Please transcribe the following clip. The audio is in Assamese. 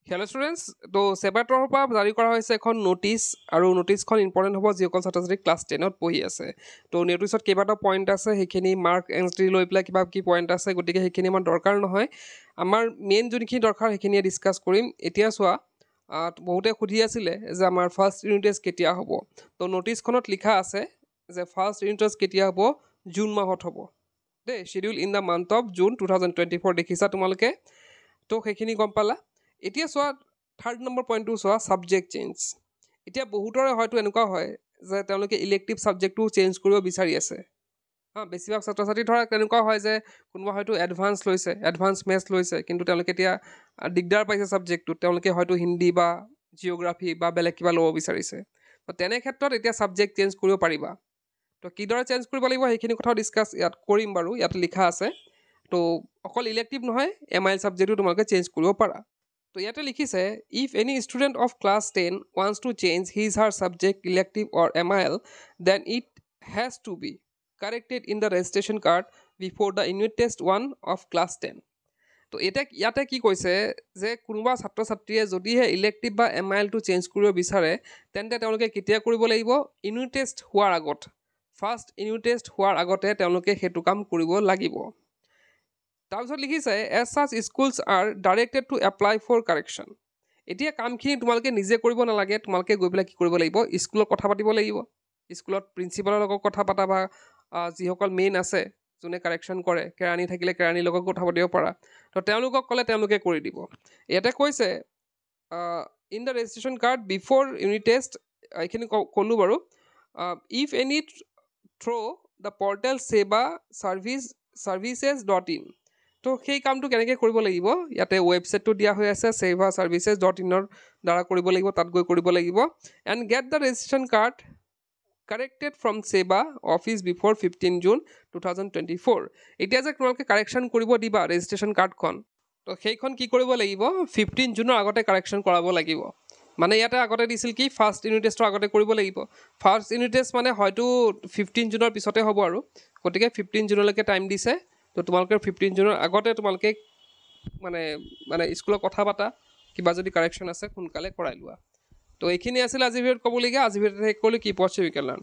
হেল্ল' ষ্টুডেণ্টছ তো চেবাৰ তৰফৰ পৰা জাৰি কৰা হৈছে এখন ন'টিচ আৰু ন'টিচখন ইম্পৰ্টেণ্ট হ'ব যিসকল ছাত্ৰ ছাত্ৰী ক্লাছ 10ত পঢ়ি আছে তো ন'টিচত কেইবাটাও পইণ্ট আছে সেইখিনি মাৰ্ক এনচ লৈ পেলাই কিবা কি পইণ্ট আছে গতিকে সেইখিনি আমাৰ দৰকাৰ নহয় আমাৰ মেইন যোনখিনি দৰকাৰ সেইখিনিয়ে ডিছকাছ কৰিম এতিয়া চোৱা বহুতে সুধি আছিলে যে আমাৰ ফাৰ্ষ্ট ইউনিট টেষ্ট কেতিয়া হ'ব তো ন'টিচখনত লিখা আছে যে ফাৰ্ষ্ট ইউনিট টেষ্ট কেতিয়া হ'ব জুন মাহত হ'ব দেই schedule in the month of June 2024 দেখিছা তোমালোকে তো সেইখিনি গম পালা এতিয়া চোৱা থাৰ্ড নম্বৰ পইণ্টটো চোৱা ছাবজেক্ট চেঞ্জ এতিয়া বহুতৰে হয়তো এনেকুৱা হয় যে তেওঁলোকে ইলেক্টিভ ছাবজেক্টটো চেঞ্জ কৰিব বিচাৰি আছে বেছিভাগ ছাত্ৰ ছাত্ৰী ধৰা তেনেকুৱা হয় যে কোনোবা হয়তো এডভান্স লৈছে এডভান্স মেথছ লৈছে কিন্তু তেওঁলোকে এতিয়া দিগদাৰ পাইছে ছাবজেক্টটোত তেওঁলোকে হয়তো হিন্দী বা জিঅ'গ্ৰাফী বা বেলেগ কিবা ল'ব বিচাৰিছে তো তেনে ক্ষেত্ৰত এতিয়া ছাবজেক্ট চেঞ্জ কৰিব পাৰিবা তো কিদৰে চেঞ্জ কৰিব লাগিব সেইখিনি কথাও ডিছকাছ ইয়াত কৰিম বাৰু ইয়াত লিখা আছে তো অকল ইলেক্টিভ নহয় MIL ছাবজেক্টটো তোমালোকে চেঞ্জ কৰিব পাৰা তো ইয়াতে লিখিছে if any student of class 10 wants to change his her subject elective or MIL then it has to be corrected in the registration card before the unit test 1 of class 10 তো এতিয়া ইয়াতে কি কৈছে যে কোনোবা ছাত্ৰ ছাত্ৰীয়ে যদিহে ইলেক্টিভ বা MILটো চেঞ্জ কৰিব বিচাৰে তেন্তে তেওঁলোকে কেতিয়া কৰিব লাগিব ইউনিট টেষ্ট হোৱাৰ আগত ফাৰ্ষ্ট ইউনিট টেষ্ট হোৱাৰ আগতে তেওঁলোকে সেইটো কাম কৰিব লাগিব তাৰপিছত লিখিছে as such schools are directed to apply for correction এতিয়া কামখিনি তোমালোকে নিজে কৰিব নালাগে তোমালোকে গৈ পেলাই কি কৰিব লাগিব স্কুলত কথা পাতিব লাগিব স্কুলত প্ৰিন্সিপালৰ লগত কথা পাতা বা যিসকল মেইন আছে যোনে কাৰেকশ্যন কৰে কেৰাণী থাকিলে কেৰাণীৰ লগত কথা পাতিব পাৰা তো তেওঁলোকক ক'লে তেওঁলোকে কৰি দিব ইয়াতে কৈছে in the registration card before unit test এইখিনি ক'লোঁ বাৰু if any through the portal সেৱা services.in তো সেই কামটো কেনেকৈ কৰিব লাগিব ইয়াতে ৱেবছাইটটো দিয়া হৈ আছে sevaservices.in দ্বাৰা কৰিব লাগিব তাত গৈ কৰিব লাগিব and get the registration card corrected from সেৱা অফিচ বিফ'ৰ 15 জুন 2024 এতিয়া যে তোমালোকে কাৰেকশ্যন কৰিব দিবা ৰেজিষ্ট্ৰেশ্যন কাৰ্ডখন তো সেইখন কি কৰিব লাগিব 15 জুনৰ আগতে কাৰেকশ্যন কৰাব লাগিব মানে ইয়াতে আগতে দিছিল কি ফাৰ্ষ্ট ইউনিট টেষ্টৰ আগতে কৰিব লাগিব ফাৰ্ষ্ট ইউনিট টেষ্ট মানে হয়তো 15 জুনৰ পিছতে হ'ব আৰু গতিকে 15 জুনলৈকে টাইম দিছে তো তোমালোকে 15 জুনৰ আগতে তোমালোকে মানে স্কুলত কথা পাতা কিবা যদি কাৰেকশ্যন আছে সোনকালে কৰাই লোৱা তো এইখিনি আছিল আজিৰ ভিডিঅ'ত ক'বলগীয়া আজিৰ ভিডিঅ'ত শেষ কৰিলোঁ কি পঢ়ছে উই কেন লাৰ্ণ